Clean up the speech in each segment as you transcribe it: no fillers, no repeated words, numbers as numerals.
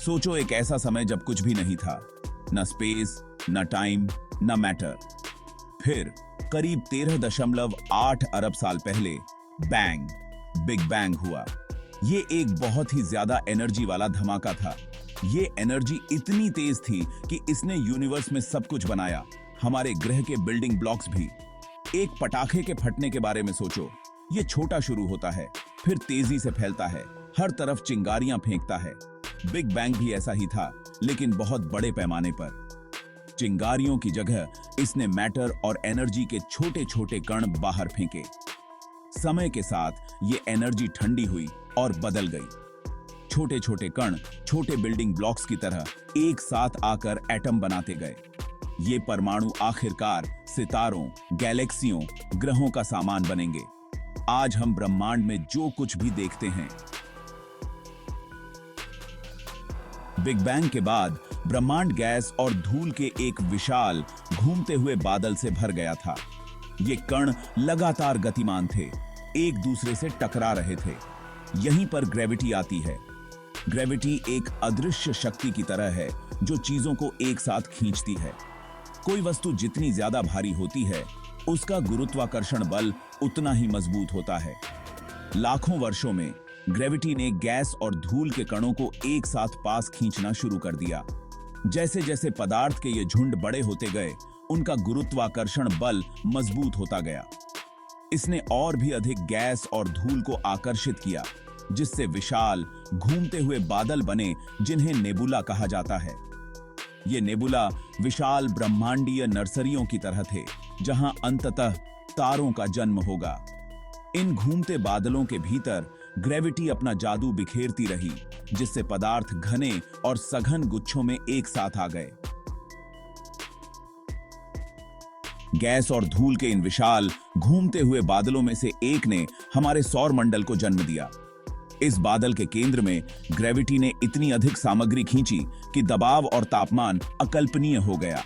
सोचो, एक ऐसा समय जब कुछ भी नहीं था, न स्पेस, न टाइम, न मैटर। फिर करीब 13.8 अरब साल पहले बैंग, बिग बैंग हुआ। ये एक बहुत ही ज्यादा एनर्जी वाला धमाका था। ये एनर्जी इतनी तेज थी कि इसने यूनिवर्स में सब कुछ बनाया, हमारे ग्रह के बिल्डिंग ब्लॉक्स भी। एक पटाखे के फटने के बारे में सोचो। ये छोटा शुरू होता है, फिर तेजी से फैलता है, हर तरफ चिंगारियां फेंकता है। बिग बैंग भी ऐसा ही था, लेकिन बहुत बड़े पैमाने पर। चिंगारियों की जगह इसने मैटर और एनर्जी के छोटे छोटे कण बाहर फेंके। समय के साथ ये एनर्जी ठंडी हुई और बदल गई। छोटे छोटे कण छोटे बिल्डिंग ब्लॉक्स की तरह एक साथ आकर एटम बनाते गए। ये परमाणु आखिरकार सितारों, गैलेक्सियों, ग्रहों का सामान बनेंगे। आज हम ब्रह्मांड में जो कुछ भी देखते हैं। बिग बैंग के बाद ब्रह्मांड गैस और धूल के एक विशाल घूमते हुए बादल से भर गया था। ये कण लगातार गतिमान थे, एक दूसरे से टकरा रहे थे। यहीं पर ग्रेविटी आती है। ग्रेविटी एक अदृश्य शक्ति की तरह है जो चीजों को एक साथ खींचती है। कोई वस्तु जितनी ज्यादा भारी होती है, उसका गुरुत्वाकर्षण बल उतना ही मजबूत होता है। लाखों वर्षों में ग्रेविटी ने गैस और धूल के कणों को एक साथ पास खींचना शुरू कर दिया। जैसे जैसे पदार्थ के ये झुंड बड़े होते गए, उनका गुरुत्वाकर्षण बल मजबूत होता गया। इसने और भी अधिक गैस और धूल को आकर्षित किया, जिससे विशाल घूमते हुए बादल बने, जिन्हें नेबुला कहा जाता है। ये नेबुला विशाल ब्रह्मांडीय नर्सरियों की तरह थे, जहां अंततः तारों का जन्म होगा। इन घूमते बादलों के भीतर ग्रेविटी अपना जादू बिखेरती रही, जिससे पदार्थ घने और सघन गुच्छों में एक साथ आ गए। गैस और धूल के इन विशाल घूमते हुए बादलों में से एक ने हमारे सौर मंडल को जन्म दिया। इस बादल के केंद्र में ग्रेविटी ने इतनी अधिक सामग्री खींची कि दबाव और तापमान अकल्पनीय हो गया।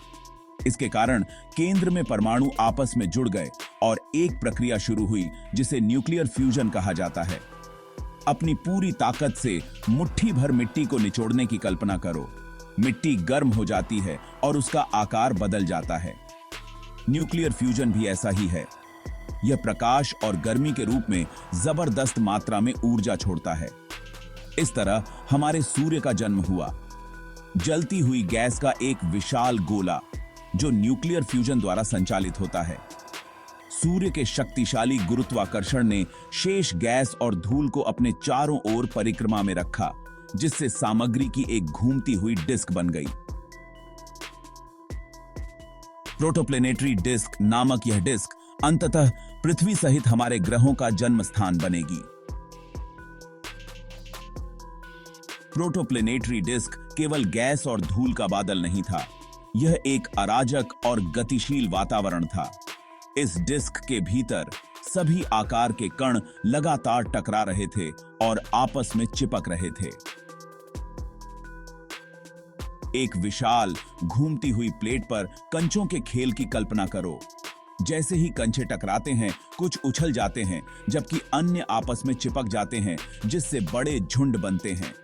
इसके कारण केंद्र में परमाणु आपस में जुड़ गए और एक प्रक्रिया शुरू हुई, जिसे न्यूक्लियर फ्यूजन कहा जाता है। अपनी पूरी ताकत से मुट्ठी भर मिट्टी को निचोड़ने की कल्पना करो। मिट्टी गर्म हो जाती है और उसका आकार बदल जाता है। न्यूक्लियर फ्यूजन भी ऐसा ही है। यह प्रकाश और गर्मी के रूप में जबरदस्त मात्रा में ऊर्जा छोड़ता है। इस तरह हमारे सूर्य का जन्म हुआ, जलती हुई गैस का एक विशाल गोला जो न्यूक्लियर फ्यूजन द्वारा संचालित होता है। सूर्य के शक्तिशाली गुरुत्वाकर्षण ने शेष गैस और धूल को अपने चारों ओर परिक्रमा में रखा, जिससे सामग्री की एक घूमती हुई डिस्क बन गई। प्रोटोप्लेनेटरी डिस्क नामक यह डिस्क अंततः पृथ्वी सहित हमारे ग्रहों का जन्म स्थान बनेगी। प्रोटोप्लेनेटरी डिस्क केवल गैस और धूल का बादल नहीं था, यह एक अराजक और गतिशील वातावरण था। इस डिस्क के भीतर सभी आकार के कण लगातार टकरा रहे थे और आपस में चिपक रहे थे। एक विशाल घूमती हुई प्लेट पर कंचों के खेल की कल्पना करो। जैसे ही कंचे टकराते हैं, कुछ उछल जाते हैं, जबकि अन्य आपस में चिपक जाते हैं, जिससे बड़े झुंड बनते हैं।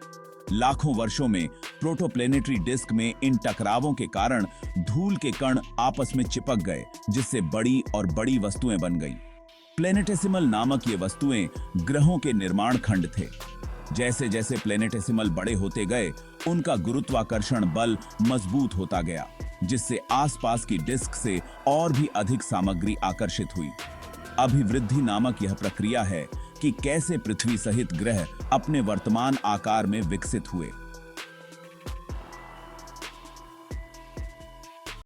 लाखों वर्षों में प्रोटोप्लेनेटरी डिस्क में इन टकरावों के कारण धूल के कण आपस में चिपक गए, जिससे बड़ी और बड़ी वस्तुएं बन गईं। प्लेनेटेसिमल नामक ये वस्तुएं ग्रहों के निर्माण खंड थे। जैसे जैसे प्लेनेटेसिमल बड़े होते गए, उनका गुरुत्वाकर्षण बल मजबूत होता गया, जिससे आसपास की डिस्क से और भी अधिक सामग्री आकर्षित हुई। अभिवृद्धि नामक यह प्रक्रिया है कि कैसे पृथ्वी सहित ग्रह अपने वर्तमान आकार में विकसित हुए।